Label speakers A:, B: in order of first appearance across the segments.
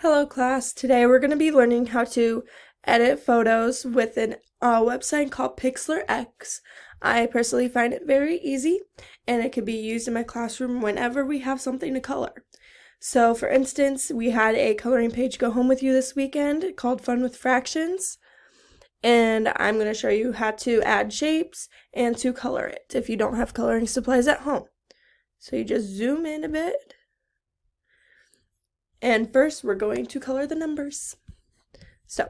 A: Hello class, today we're going to be learning how to edit photos with a website called PIXLR. I personally find it very easy and it can be used in my classroom whenever we have something to color. So for instance, we had a coloring page go home with you this weekend called Fun with Fractions, and I'm going to show you how to add shapes and to color it if you don't have coloring supplies at home. So you just zoom in a bit. And first, we're going to color the numbers. So,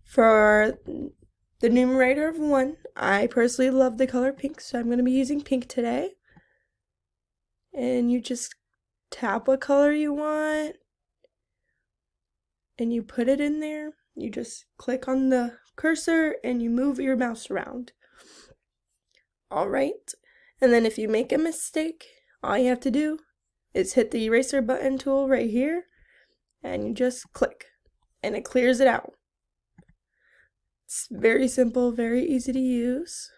A: for the numerator of 1, I personally love the color pink, so I'm going to be using pink today. And you just tap what color you want, and you put it in there. You just click on the cursor, and you move your mouse around. Alright, and then if you make a mistake, all you have to do is hit the eraser button tool right here, and you just click and it clears it out. It's very simple, very easy to use,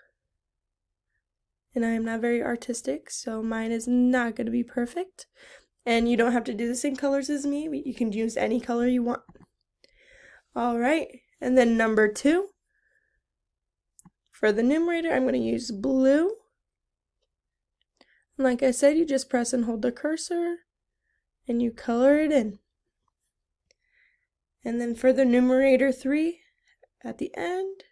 A: and I am not very artistic, so mine is not going to be perfect, and you don't have to do the same colors as me. You can use any color you want. Alright, and then number 2, for the numerator I'm going to use blue. And like I said, you just press and hold the cursor and you color it in. And then for the numerator 3, at the end,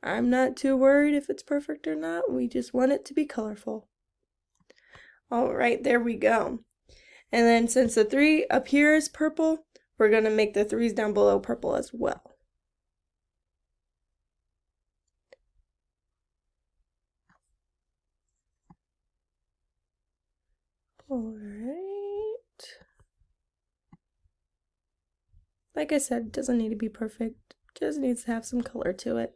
A: I'm not too worried if it's perfect or not. We just want it to be colorful. Alright, there we go. And then since the 3 up here is purple, we're going to make the 3s down below purple as well. Alright. Like I said, it doesn't need to be perfect, just needs to have some color to it.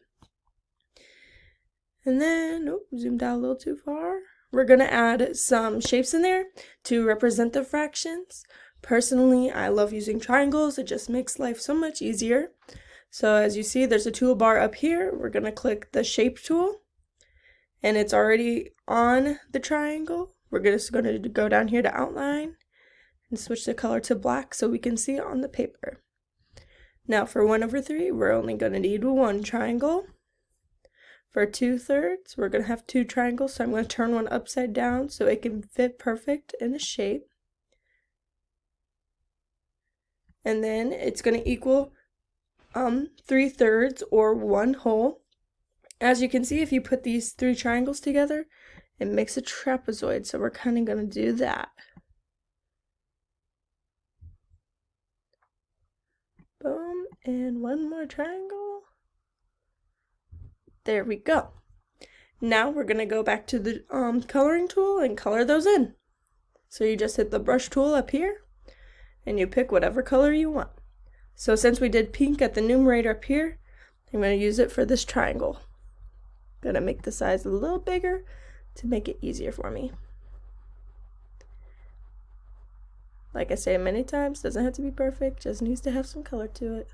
A: And then, zoomed out a little too far. We're going to add some shapes in there to represent the fractions. Personally, I love using triangles. It just makes life so much easier. So as you see, there's a toolbar up here. We're going to click the shape tool, and it's already on the triangle. We're just going to go down here to outline and switch the color to black so we can see it on the paper. Now for 1/3, we're only going to need 1 triangle. For 2/3, we're going to have 2 triangles, so I'm going to turn one upside down so it can fit perfect in the shape. And then it's going to equal 3/3 or 1 whole. As you can see, if you put these 3 triangles together, it makes a trapezoid, so we're kind of going to do that. Boom, and 1 more triangle. There we go. Now we're going to go back to the coloring tool and color those in. So you just hit the brush tool up here, and you pick whatever color you want. So since we did pink at the numerator up here, I'm going to use it for this triangle. I'm going to make the size a little bigger to make it easier for me. Like I say many times, doesn't have to be perfect, just needs to have some color to it.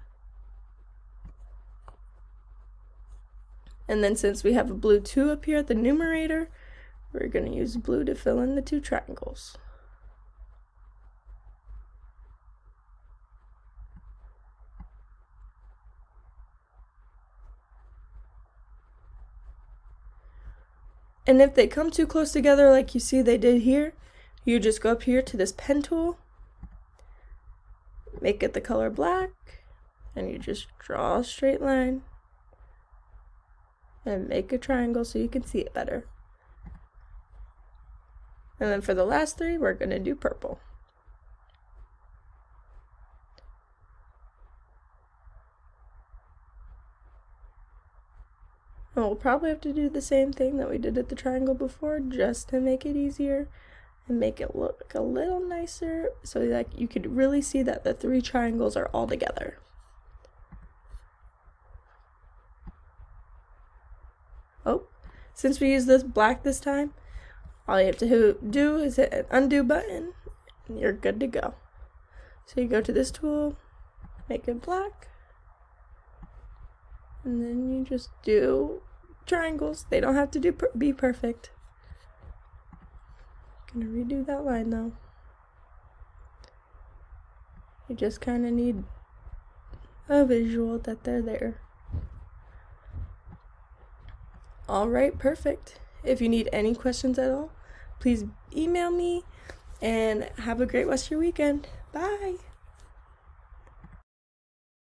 A: And then since we have a blue 2 up here at the numerator, we're going to use blue to fill in the 2 triangles. And if they come too close together like you see they did here, you just go up here to this pen tool, make it the color black, and you just draw a straight line and make a triangle so you can see it better. And then for the last 3, we're going to do purple. And we'll probably have to do the same thing that we did at the triangle before, just to make it easier and make it look a little nicer so that you could really see that the 3 triangles are all together. Oh, since we use this black this time, all you have to do is hit an undo button and you're good to go. So you go to this tool, make it black, and then you just do triangles. They don't have to be perfect. Gonna redo that line though. You just kind of need a visual that they're there. Alright, perfect. If you need any questions at all, please email me, and have a great rest of your weekend. Bye!